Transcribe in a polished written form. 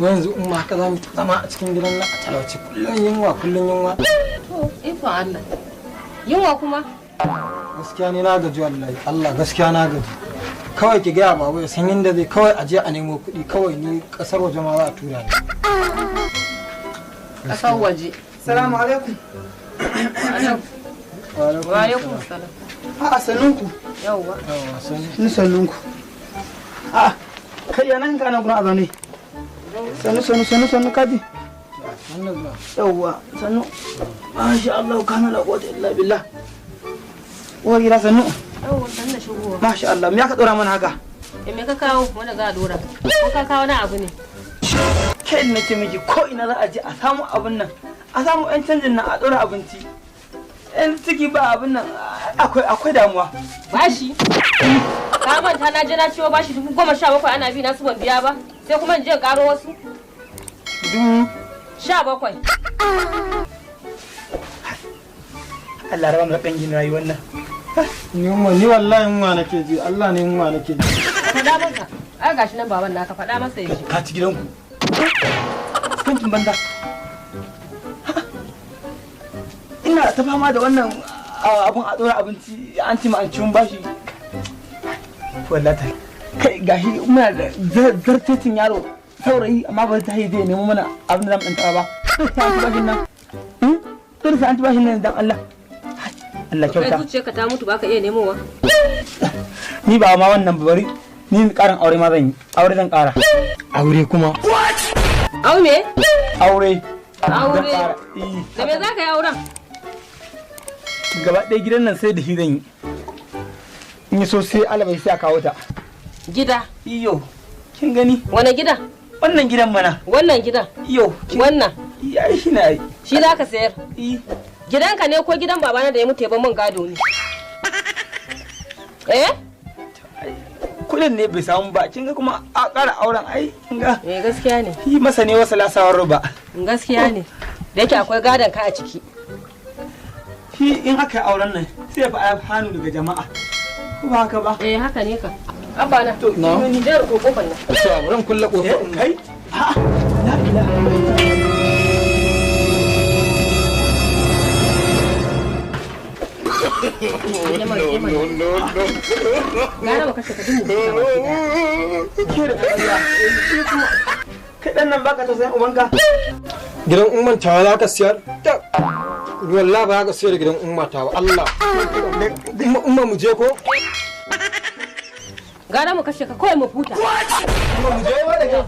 yanzu in ma haka za mu zama a cikin gidan nan a talauci kullum yunwa to ikon Allah yunwa kuma gaskiya ni na gaji wallahi Allah gaskiya na gaji kawai ki gaya babu ya san yadda zai kawai aje a nemo kuɗi kawai ni kasar waje ma za a tura ni kasar waje. Salamu alaikum. Wa alaikum salam. A sannunku. Yawwa. Ni sannunku. A kai yana kana kuna a zaune. Sannu kaji. Yawwa sannu. Masha Allah kana la quwwata illa billah. Wa gida sannu. Yawwa sannu shigowa. Masha Allah me aka dora mana haka? Me ka kawo wanda za a dora? Ko ka kawo na abu ne? Kai ne ce miki ko ina za a je a samu abin nan. A samu ɗan canjin nan a dora abinci. Ɗan ciki ba abin nan akwai damuwa. Bashi? Ka manta na je na ciwo bashi 17,000 ana bi na su ban biya ba. Sai kuma in je karo wasu. 17. Allah rawa mu kan gina rayuwar nan. ni wallahi yunwa nake ji Allah ne yunwa nake ji Faɗa masa. Ai gashi nan baban naka faɗa masa yaji. Ka ci gidanku. Kankin banda. Ina ta fama da wannan abun a dora abinci an ci ma an ciwon bashi. Wallahi kai gashi muna da zartecin yaro saurayi amma ba ta haide nemo mana abin da zamu dan ba. Ta ci bashin nan. Dole sai an ci bashin nan dan Allah. Allah kyauta. Kai zuciyarka ta mutu baka iya nemowa. Ni ba ma wannan bari ni karin aure ma zan yi. Aure zan kara. aure kuma Au me? Aure. Aure. Da me za ka yi auren? Gaba ɗaya gidan nan sai da shi zan yi. In yi so sai alabai sai a kawo ta. Gida. Iyo. Kin gani? Wane gida? Wannan gidan mana. Wannan gidan. Iyo. Wannan. Ya shi na yi. Shi za ka sayar. Gidanka ne ko gidan babana da ya mutu ya ban min gado ne? Eh? Kudin ne bai samu ba. Kin ga kuma a ƙara auren ai. Kin ga? Gaskiya ne. Yi masa ne wasu lasawar ruba. Gaskiya ne. Da yake akwai gadon ka a ciki. Shi in aka yi auren nan sai fa hannu daga jama'a. Ko ba haka ba? Haka ne ka. Abba na. Na. Ni da ko kofar nan. to ran kulle kofar Kai? A'a. La ilaha illallah. Gara ba kashe ka dumu. Ke da ƙarya. Kai ɗan nan baka tausayin ubanka. gidan umman tawa za ka siyar wallahi ba za ka siyar da gidan umma tawa Allah umma mu je ko Gara mu kashe ka kawai mu huta. Mu je wa daga.